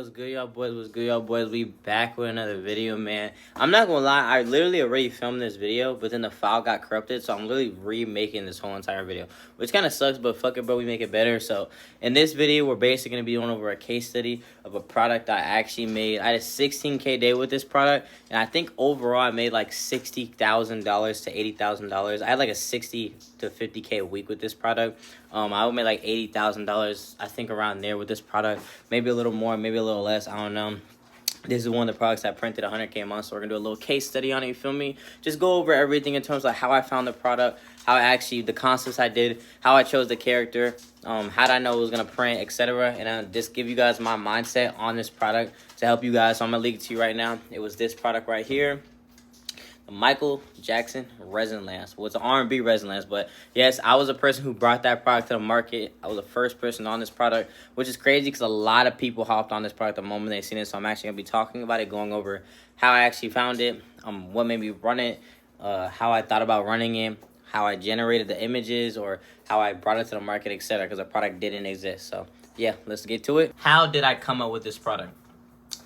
what's good, y'all boys? What's good, y'all boys? We back with another video, man. I'm not gonna lie, I literally already filmed this video, but then the file got corrupted, so I'm literally remaking this whole entire video, which kind of sucks, but fuck it, bro. We make it better. So in this video, we're basically gonna be going over a case study of a product I actually made. I had a 16K day with this product, and I think overall I made like $60,000 to $80,000. I had like a 60 to 50K a week with this product. I would make like $80,000, I think, around there with this product. Maybe a little more, maybe a little less. I don't know. This is one of the products that printed 100K a month, so we're going to do a little case study on it, you feel me? Just go over everything in terms of how I found the product, how I actually, the concepts I did, how I chose the character, how did I know it was going to print, etc. And I'll just give you guys my mindset on this product to help you guys. So I'm going to leak it to you right now. It was this product right here. The Michael Jackson resin lamps. Well, it's an R&B resin lamps, but yes, I was a person who brought that product to the market. I was the first person on this product, which is crazy because a lot of people hopped on this product the moment they seen it. So I'm actually gonna be talking about it, going over how I actually found it, what made me run it, how I thought about running it, how I generated the images, or how I brought it to the market, etc. Because the product didn't exist. So yeah, let's get to it. How did I come up with this product?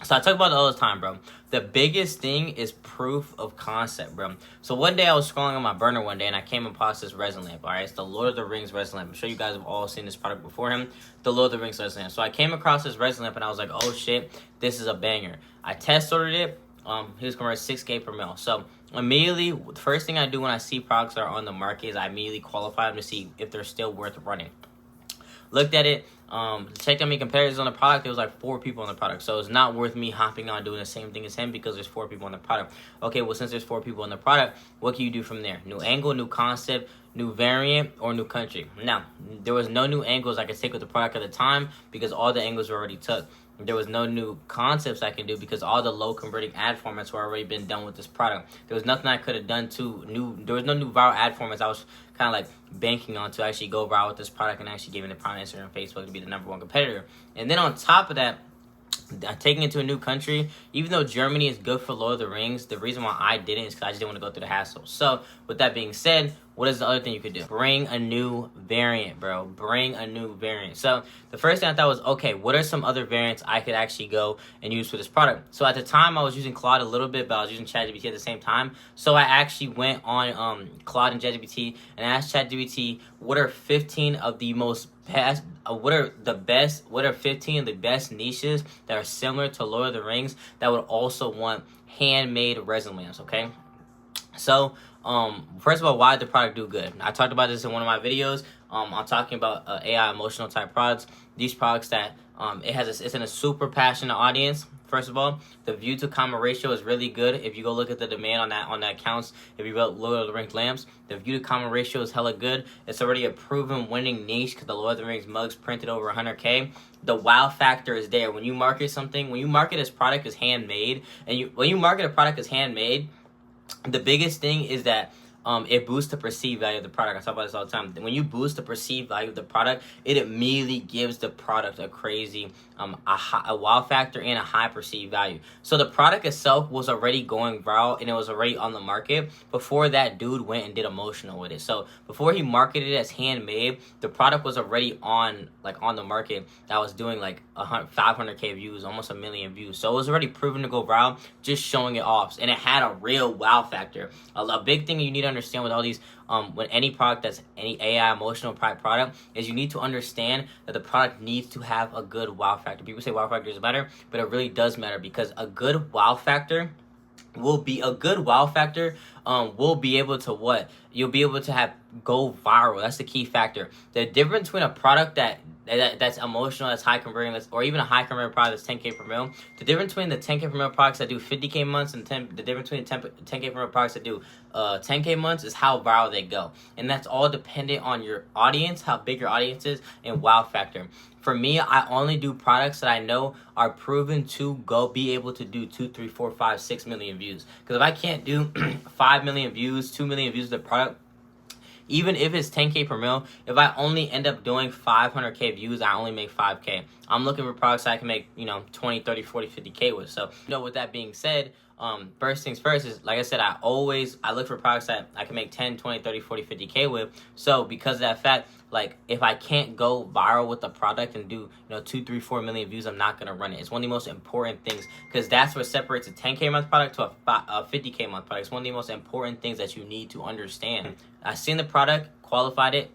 So I talk about it all the time, bro. The biggest thing is proof of concept, bro. So one day I was scrolling on my burner one day and I came across this resin lamp, all right? It's the Lord of the Rings resin lamp. I'm sure you guys have all seen this product before him, the Lord of the Rings resin lamp. So I came across this resin lamp and I was like, oh shit, this is a banger. I test ordered it. He was converting 6K per mil. So immediately, the first thing I do when I see products that are on the market is I immediately qualify them to see if they're still worth running. Looked at it, checked out me comparisons on the product. There was like 4 people on the product, so it's not worth me hopping on doing the same thing as him because there's 4 people on the product. Okay, well, since there's 4 people on the product, what can you do from there? New angle, new concept, new variant, or new country. Now, there was no new angles I could take with the product at the time because all the angles were already took. There was no new concepts I can do because all the low converting ad formats were already been done with this product. There was nothing I could have done there was no new viral ad formats I was kind of like banking on to actually go viral with this product and actually giving it prime Instagram and Facebook to be the #1 competitor. And then on top of that, taking it to a new country, even though Germany is good for Lord of the Rings, the reason why I didn't is because I just didn't want to go through the hassle. So with that being said, what is the other thing you could do? Bring a new variant, bro. Bring a new variant. So the first thing I thought was, okay, what are some other variants I could actually go and use for this product? So at the time, I was using Claude a little bit, but I was using ChatGPT at the same time. So I actually went on Claude and ChatGPT and asked ChatGPT, what are 15 of the most best, what are 15 of the best niches that are similar to Lord of the Rings that would also want handmade resin lamps, okay? So, first of all, why did the product do good? I talked about this in one of my videos. I'm talking about AI emotional type products. These products that it's in a super passionate audience. First of all, the view to comment ratio is really good. If you go look at the demand on that counts, if you wrote Lord of the Rings lamps, the view to comment ratio is hella good. It's already a proven winning niche because the Lord of the Rings mugs printed over 100K. The wow factor is there. When you market something, when you market this product as handmade, when you market a product as handmade, the biggest thing is that it boosts the perceived value of the product. I talk about this all the time. When you boost the perceived value of the product, it immediately gives the product a crazy, a wow factor and a high perceived value. So the product itself was already going viral and it was already on the market before that dude went and did emotional with it. So before he marketed it as handmade, the product was already on the market that was doing like 500K views, almost 1 million views. So it was already proven to go viral, just showing it off, and it had a real wow factor. A big thing you need to understand with all these, with any product that's any AI emotional product, is you need to understand that the product needs to have a good wow factor. People say wow factor is better, but it really does matter because a good wow factor will be able to what? You'll be able to have go viral. That's the key factor. The difference between a product that's emotional, that's high converting, or even a high converting product that's 10K per mil, the difference between the 10K per mil products that do 50K months and the difference between 10K per mil products that do 10K months is how viral they go. And that's all dependent on your audience, how big your audience is, and wow factor. For me, I only do products that I know are proven to be able to do 2, 3, 4, 5, 6 million views. Because if I can't do 5 million views, 2 million views of the product, even if it's 10K per mil, if I only end up doing 500K views, I only make 5K. I'm looking for products that I can make, 20, 30, 40, 50K with. So, with that being said, first things first is, like I said, I look for products that I can make 10, 20, 30, 40, 50K with. So because of that fact, like, if I can't go viral with the product and do, 2, 3, 4 million views, I'm not gonna run it. It's one of the most important things, because that's what separates a 10K month product to a 50K month product. It's one of the most important things that you need to understand. I seen the product, qualified it,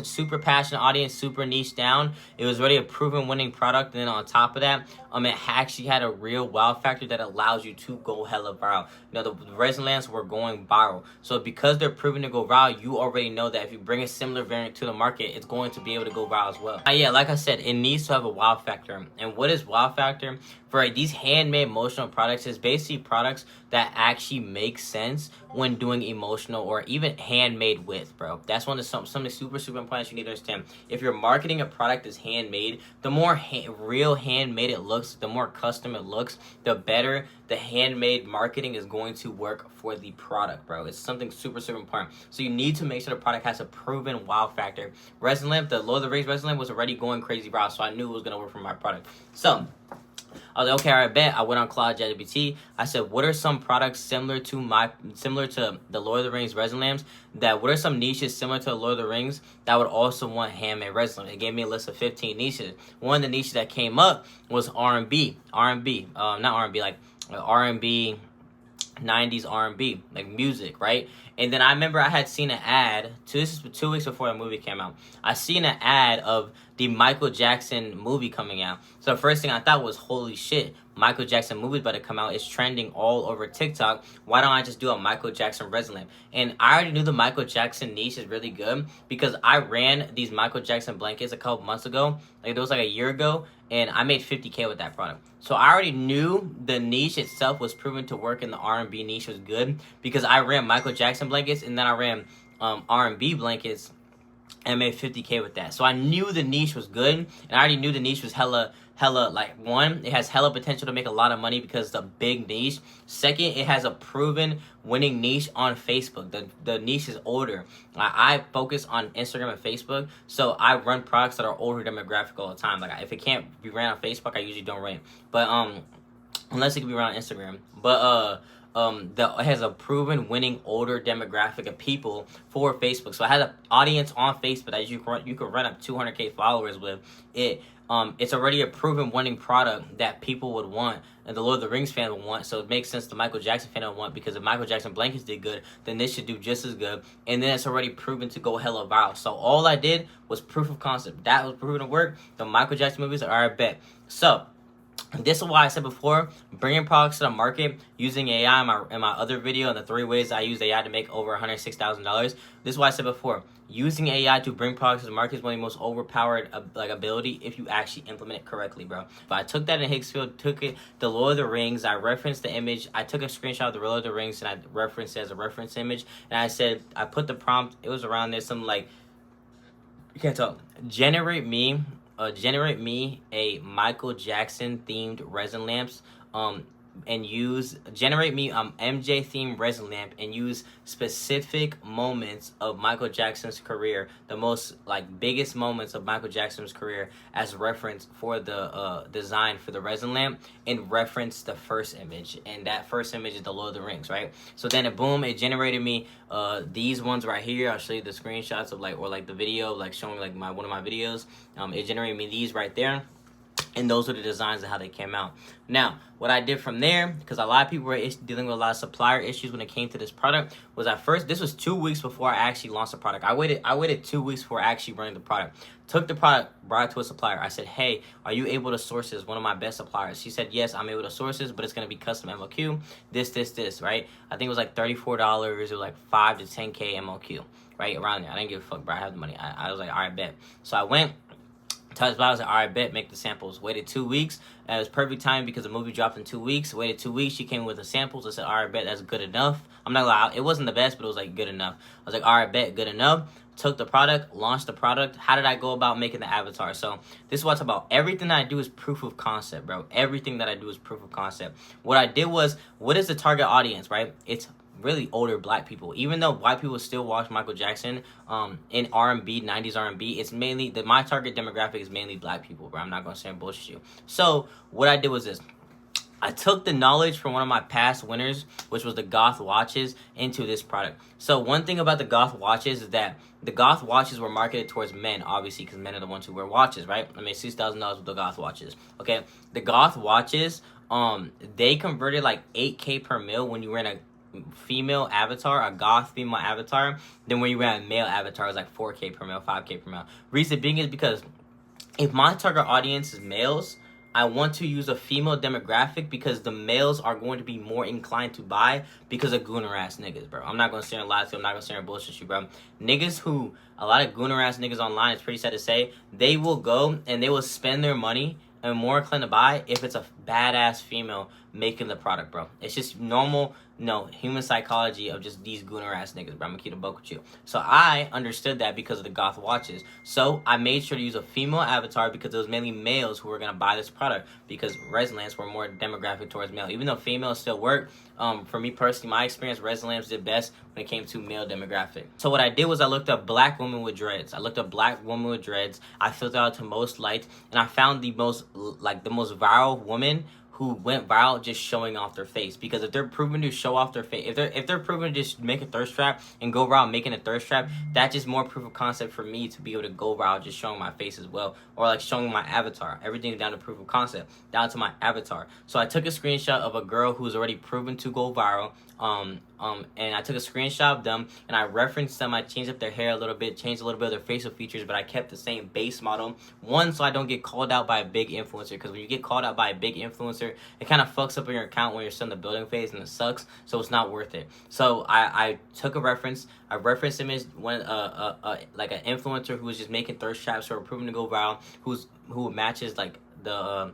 super passionate audience, super niche down. It was already a proven winning product, and then on top of that, it actually had a real wow factor that allows you to go hella viral. The resin lamps were going viral. So because they're proven to go viral, you already know that if you bring a similar variant to the market, it's going to be able to go viral as well. Yeah, like I said, it needs to have a wow factor. And what is wow factor? For these handmade emotional products, is basically products that actually make sense when doing emotional or even handmade with, bro. That's something super important you need to understand. If you're marketing a product that's handmade, the more real handmade it looks, the more custom it looks, the better the handmade marketing is going to work for the product, bro. It's something super important. So you need to make sure the product has a proven wow factor. Resin lamp, the Lord of the Rings resin lamp was already going crazy viral, so I knew it was gonna work for my product. So I was like, okay, all right, bet. I went on CloudGPT. I said, what are some products similar to the Lord of the Rings resin lamps? What are some niches similar to the Lord of the Rings that would also want handmade resin lamps? It gave me a list of 15 niches. One of the niches that came up was R&B. Not R&B, like R&B, 90s R&B, like music, right? And then I remember I had seen an ad, this is 2 weeks before the movie came out. I seen an ad of the Michael Jackson movie coming out. So the first thing I thought was, holy shit, Michael Jackson movie's about to come out. It's trending all over TikTok. Why don't I just do a Michael Jackson resin lamp? And I already knew the Michael Jackson niche is really good because I ran these Michael Jackson blankets a couple months ago. Like, it was like a year ago, and I made 50K with that product. So I already knew the niche itself was proven to work, and the R&B niche was good because I ran Michael Jackson blankets, and then I ran R&B blankets, and I made 50K with that. So I knew the niche was good, and I already knew the niche was hella, like, one, it has hella potential to make a lot of money because it's a big niche. Second, it has a proven winning niche on Facebook. The niche is older. I focus on Instagram and Facebook, so I run products that are older demographic all the time. Like, if it can't be ran on Facebook, I usually don't run it. But unless it can be run on Instagram. But it has a proven winning older demographic of people for Facebook. So it has an audience on Facebook that you could run up 200K followers with it. It's already a proven winning product that people would want, and the Lord of the Rings fan would want. So it makes sense the Michael Jackson fan would want, because if Michael Jackson blankets did good, then this should do just as good. And then it's already proven to go hella viral. So all I did was proof of concept. That was proven to work. The Michael Jackson movies are a bet. So this is why I said before, bringing products to the market using AI in my other video, and the 3 ways I use AI to make over $106,000. This is why I said before, using AI to bring products to the market is one of the most overpowered ability if you actually implement it correctly, bro. But I took that in Higgsfield, took it, the Lord of the Rings, I referenced the image, I took a screenshot of the Lord of the Rings, and I referenced it as a reference image, and I said, I put the prompt, it was around there, something like, you can't tell, generate me a Michael Jackson themed resin lamps, and generate me MJ themed resin lamp, and use specific moments of Michael Jackson's career, the most biggest moments of Michael Jackson's career as reference for the design for the resin lamp, and reference the first image, and that first image is the Lord of the Rings, right? So then boom, it generated me these ones right here. I'll show you the screenshots of the video showing one of my videos. It generated me these right there. And those are the designs and how they came out. Now, what I did from there, because a lot of people were dealing with a lot of supplier issues when it came to this product, was this was 2 weeks before I actually launched the product. I waited 2 weeks before actually running the product. Took the product, brought it to a supplier. I said, hey, are you able to source this? One of my best suppliers. She said, yes, I'm able to source this, but it's going to be custom MOQ. This, right? I think it was $34. It was like 5 to 10K MOQ, right? Around there. I didn't give a fuck, bro. I have the money. I was like, all right, bet. So I went. I was like, all right, bet, make the samples. Waited 2 weeks. It was perfect time because the movie dropped in 2 weeks. Waited 2 weeks. She came with the samples. I said, all right, bet, that's good enough. I'm not gonna lie, it wasn't the best, but it was good enough. I was like, all right, bet, good enough. Took the product, launched the product. How did I go about making the avatar? So this is what I talk about. Everything that I do is proof of concept, bro. Everything that I do is proof of concept. What I did was, what is the target audience, right? It's really older black people. Even though white people still watch Michael Jackson in R&B, 90s R&B, it's mainly, my target demographic is mainly black people, bro. I'm not going to say bullshit you. So what I did was this. I took the knowledge from one of my past winners, which was the Goth watches, into this product. So one thing about the Goth watches is that the Goth watches were marketed towards men, obviously, because men are the ones who wear watches, right? I mean, $6,000 with the Goth watches. Okay, the Goth watches, they converted like 8K per mil when you were in a female avatar, a goth female avatar. Then when you ran a male avatar, it was like 4K per mil, 5K per mil. Reason being is because if my target audience is males, I want to use a female demographic because the males are going to be more inclined to buy because of gooner ass niggas, bro. I'm not gonna sit and lie to you. I'm not gonna sit and bullshit you, bro. Niggas who, a lot of gooner ass niggas online, it's pretty sad to say, they will go and they will spend their money and more inclined to buy if it's a badass female making the product, bro. It's just normal, human psychology of just these gooner ass niggas, bro. I'm gonna keep a buck with you. So I understood that because of the Goth watches. So I made sure to use a female avatar because it was mainly males who were gonna buy this product because resin lamps were more demographic towards male. Even though females still work, for me personally, my experience, resin lamps did best when it came to male demographic. So what I did was I looked up black women with dreads. I filtered out to most liked, and I found the most viral woman who went viral just showing off their face. Because if they're proven to show off their face, if they're proven to just make a thirst trap and go viral making a thirst trap, that's just more proof of concept for me to be able to go viral just showing my face as well, or like showing my avatar. Everything's down to proof of concept, down to my avatar. So I took a screenshot of a girl who's already proven to go viral, and I took a screenshot of them and I referenced them. I changed up their hair a little bit, changed a little bit of their facial features, but I kept the same base model. One, so I don't get called out by a big influencer, because when you get called out by a big influencer, it kind of fucks up in your account when you're still in the building phase, and it sucks, so it's not worth it. So I took a reference. I referenced him as one like an influencer who was just making thirst traps who are proven to go viral, who matches like the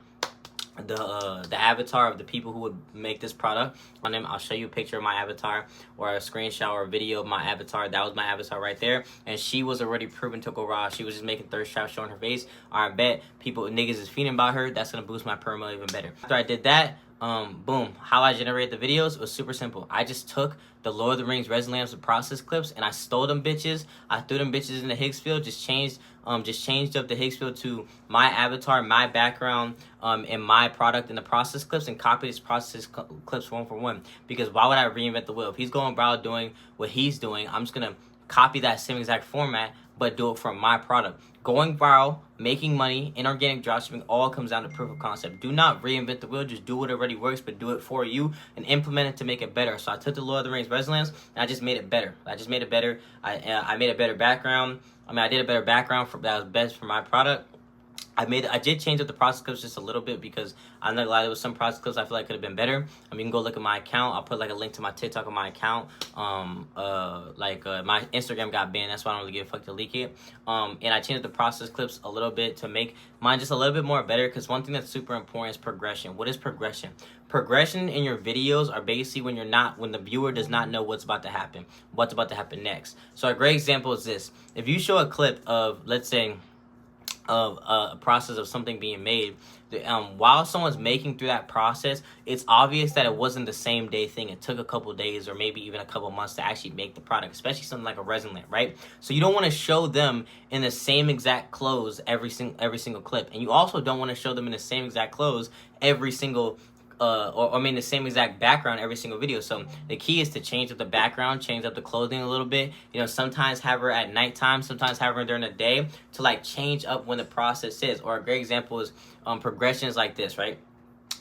avatar of the people who would make this product on him. I'll show you a picture of my avatar or a screenshot or a video of my avatar. That was my avatar right there, and she was already proven to go raw. She was just making thirst traps showing her face. I bet niggas is feeding about her. That's gonna boost my perma even better. After I did that, boom, how I generate the videos was super simple. I just took the Lord of the Rings resin lamps and process clips and I stole them bitches. I threw them bitches in the Higgs field, just changed up the Higgs field to my avatar, my background, and my product in the process clips, and copied his process clips one for one. Because why would I reinvent the wheel? If he's going viral doing what he's doing, I'm just gonna copy that same exact format, but do it for my product. Going viral, making money, inorganic dropshipping, all comes down to proof of concept. Do not reinvent the wheel. Just do what already works, but do it for you and implement it to make it better. So I took the Lord of the Rings resin lamps and I just made it better. I made a better background. I did a better background that was best for my product. I did change up the process clips just a little bit because I'm not gonna lie, there was some process clips I feel like could have been better. You can go look at my account. I'll put like a link to my TikTok on my account. My Instagram got banned. That's why I don't really give a fuck to leak it. And I changed the process clips a little bit to make mine just a little bit more better, because one thing that's super important is progression. What is progression? Progression in your videos are basically when the viewer does not know what's about to happen next. So a great example is this. If you show a clip of, let's say, of a process of something being made, while someone's making through that process, it's obvious that it wasn't the same day thing. It took a couple days or maybe even a couple months to actually make the product, especially something like a resin lamp, right? So you don't want to show them in the same exact clothes every single clip, and you also don't want to show them in the same exact clothes every single the same exact background every single video. So the key is to change up the background, change up the clothing a little bit. Sometimes have her at nighttime, sometimes have her during the day to like change up when the process is. Or a great example is progressions like this, right?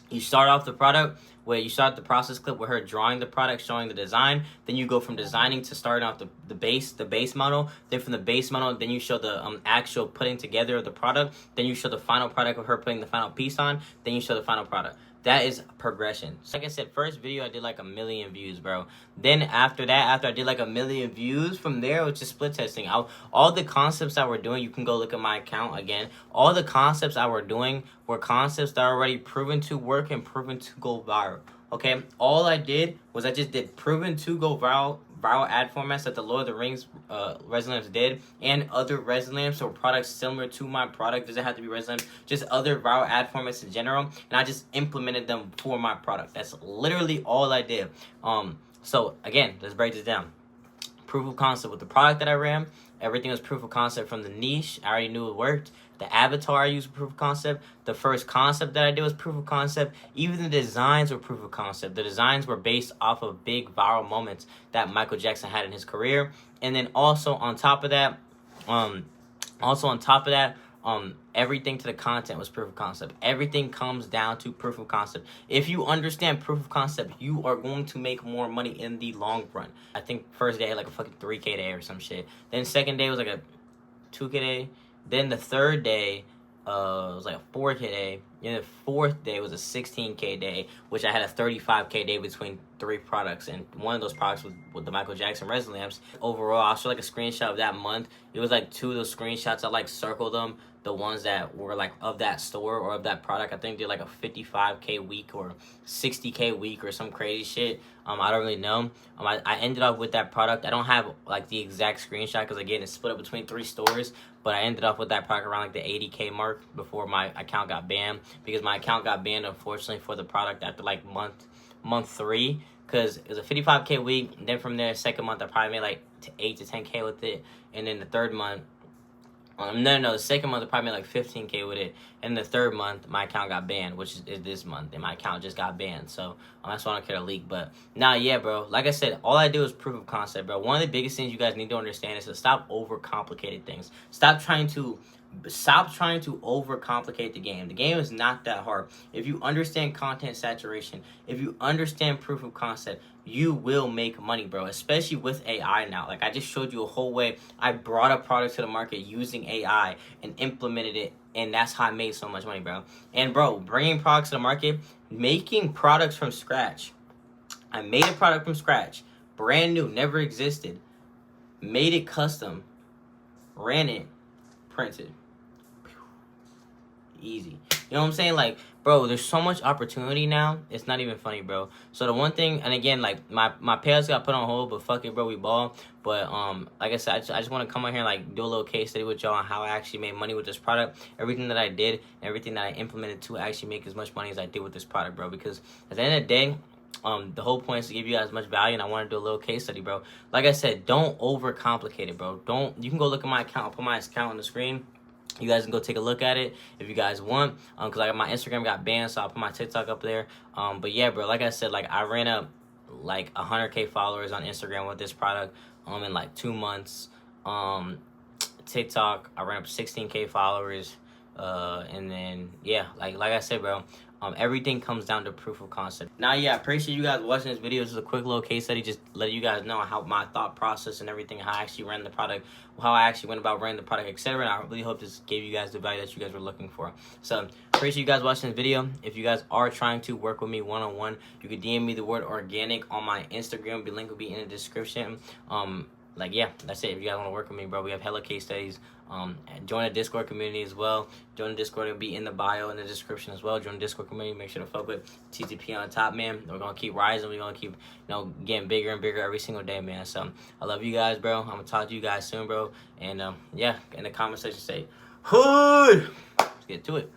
You start off the product where you start the process clip with her drawing the product, showing the design. Then you go from designing to starting off the base model. Then from the base model, then you show the actual putting together of the product. Then you show the final product of her putting the final piece on. Then you show the final product. That is progression. So like I said, first video I did like 1 million views, bro. Then after I did like 1 million views, from there it was just split testing. All the concepts that we're doing, you can go look at my account again. All the concepts that we're doing were concepts that are already proven to work and proven to go viral. Okay, all I did was I just did proven to go viral ad formats that the Lord of the Rings resin lamps did, and other resin lamps or products similar to my product. Doesn't have to be resin lamps, just other viral ad formats in general, and I just implemented them for my product. That's literally all I did. So again, let's break this down. Proof of concept with the product that I ran. Everything was proof of concept from the niche. I already knew it worked. The avatar I used was proof of concept. The first concept that I did was proof of concept. Even the designs were proof of concept. The designs were based off of big viral moments that Michael Jackson had in his career. And then also on top of that, everything to the content was proof of concept. Everything comes down to proof of concept. If you understand proof of concept, you are going to make more money in the long run. I think first day I had like a fucking 3K day or some shit. Then second day was like a 2K day. Then the third day was like a 4K day. And the fourth day was a 16K day, which I had a 35K day between 3 products. And one of those products was with the Michael Jackson resin lamps. Overall, I'll show like a screenshot of that month. It was like 2 of those screenshots. I like circled them. The ones that were like of that store or of that product. I think they're like a 55K week or 60K week or some crazy shit. I don't really know. I ended up with that product. I don't have like the exact screenshot because again it's split up between 3 stores. But I ended up with that product around like the 80K mark before my account got banned, because my account got banned unfortunately for the product after like month 3, because it was a 55K week. And then from there, second month I probably made like 8 to 10K with it, and then the third month. The second month I probably made like 15K with it, and the third month my account got banned, which is this month, and my account just got banned. So that's why I don't care to leak. But yeah, bro. Like I said, all I do is proof of concept, bro. One of the biggest things you guys need to understand is to stop overcomplicating things. Stop trying to overcomplicate the game. The game is not that hard. If you understand content saturation, if you understand proof of concept, you will make money, bro. Especially with AI now. Like I just showed you a whole way. I brought a product to the market using AI and implemented it, and that's how I made so much money, bro. And bro, bringing products to the market, making products from scratch. I made a product from scratch, brand new, never existed. Made it custom, ran it, printed. Easy. You know what I'm saying? Like, bro, there's so much opportunity now. It's not even funny, bro. So the one thing, and again, like my payouts got put on hold, but fuck it, bro, we ball. But like I said, I just want to come on here and like do a little case study with y'all on how I actually made money with this product, everything that I did, and everything that I implemented to actually make as much money as I did with this product, bro. Because at the end of the day, the whole point is to give you guys much value, and I want to do a little case study, bro. Like I said, don't overcomplicate it, bro. You can go look at my account. I'll put my account on the screen. You guys can go take a look at it if you guys want, because like my Instagram got banned, so I'll put my TikTok up there. But yeah, bro, like I said, like I ran up like 100K followers on Instagram with this product in like 2 months. TikTok, I ran up 16K followers, and then yeah, like I said, bro. Everything comes down to proof of concept. Now, yeah, I appreciate you guys watching this video. This is a quick little case study, just letting you guys know how my thought process and everything, how I actually ran the product, how I actually went about running the product, etc. And I really hope this gave you guys the value that you guys were looking for. So, appreciate you guys watching this video. If you guys are trying to work with me one-on-one, you can DM me the word organic on my Instagram. The link will be in the description. Like, yeah, that's it. If you guys want to work with me, bro, we have hella case studies. Join the Discord community as well. Join the Discord. It'll be in the bio, in the description as well. Join the Discord community. Make sure to fuck with TTP on top, man. We're going to keep rising. We're going to keep, getting bigger and bigger every single day, man. So, I love you guys, bro. I'm going to talk to you guys soon, bro. And, yeah, in the comment section, say, hood! Let's get to it.